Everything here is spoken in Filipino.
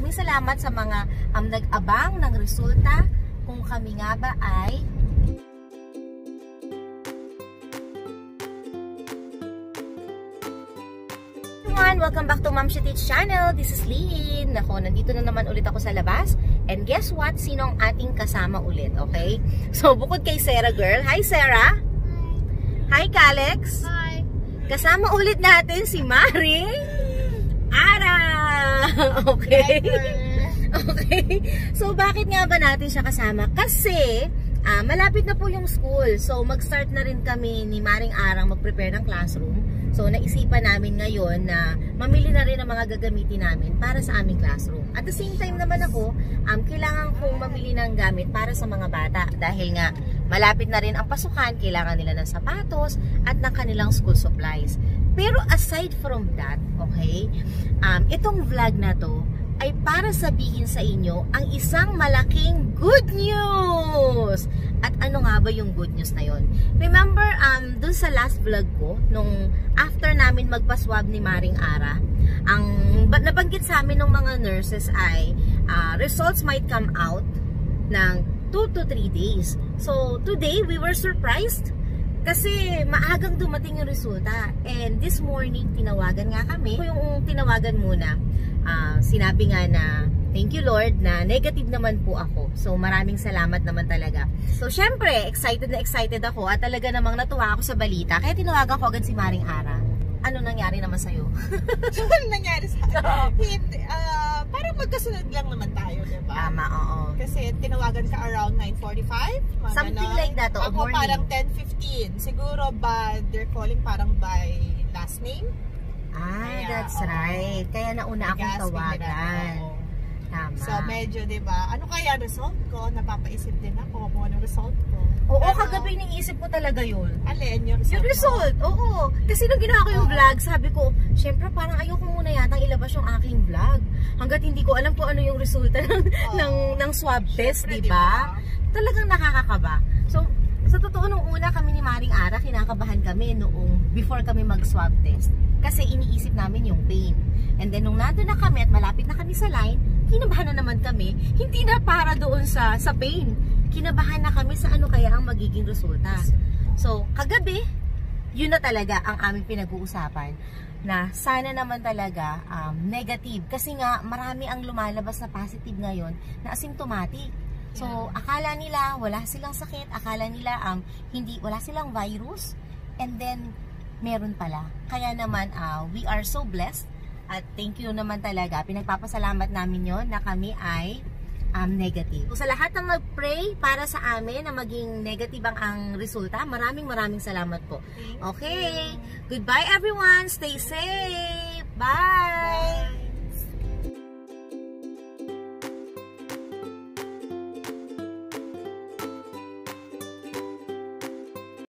maraming salamat sa mga nag-abang ng resulta kung kami nga ba ay welcome back to Ma'am Teach Channel. This is Lynn. Nako, nandito na naman ulit ako sa labas. And guess what? Sino ang ating kasama ulit, okay? So, bukod kay Sarah girl. Hi, Sarah! Hi, Kalex! Hi! Kasama ulit natin si Maring Ara! Okay? Okay. So, bakit nga ba natin siya kasama? Kasi, malapit na po yung school. So, mag-start na rin kami ni Maring Arang mag-prepare ng classroom. So, naisipan namin ngayon na mamili na rin ang mga gagamitin namin para sa aming classroom. At the same time naman ako, kailangan kong mamili ng gamit para sa mga bata. Dahil nga, malapit na rin ang pasukan, kailangan nila ng sapatos at ng kanilang school supplies. Pero aside from that, okay, itong vlog na to ay para sabihin sa inyo ang isang malaking good news. At ano nga ba yung good news na yon? Remember, dun sa last vlog ko, nung after namin magpa-swab ni Maring Ara, ang nabanggit sa amin ng mga nurses ay results might come out ng 2 to 3 days. So, today, we were surprised kasi maagang dumating yung resulta. And this morning, tinawagan nga kami. Yung tinawagan muna, sinabi nga na, thank you Lord, na negative naman po ako. So, maraming salamat naman talaga. So, syempre, excited na excited ako at talaga namang natuwa ako sa balita. Kaya tinawagan ko agad si Maring Ara. Ano nangyari naman sa'yo? Ano nangyari sa'yo? Parang magkasunod lang naman tayo, diba? Tama, oo. Kasi tinawagan ka around 9:45. Something like that, o ako morning. Parang 10:15. Siguro they're calling parang by last name. Kaya, that's right. Kaya nauna akong tawagan. Tama. So, medyo, diba? Ano kaya result ko? Napapaisip din ako kung ano result ko. Oo, pero, kagabi iniisip ko talaga yun. Alin? Yung result? Yung result, oo. Kasi nung ginawa ko yung vlog, sabi ko, syempre parang ayoko muna yatang ilabas yung aking vlog. Hanggat hindi ko alam kung ano yung resulta ng swab test, diba? Talagang nakakakaba. So, sa totoo, nung una kami ni Maring Ara, kinakabahan kami noong before kami mag-swab test. Kasi iniisip namin yung pain. And then, nung nandun na kami at malapit na kami sa line, kinabahan na naman kami. Hindi na para doon sa pain. Kinabahan na kami sa ano kaya ang magiging resulta. So, kagabi, yun na talaga ang aming pinag-uusapan. Na sana naman talaga negative. Kasi nga, marami ang lumalabas na positive ngayon na asymptomatic. So, akala nila wala silang sakit, akala nila wala silang virus, and then meron pala. Kaya naman we are so blessed at thank you naman talaga. Pinagpapasalamat namin yon na kami ay negative. So, sa lahat ng nag-pray para sa amin na maging negative ang resulta, maraming salamat po. Okay. Goodbye everyone. Stay safe. Bye.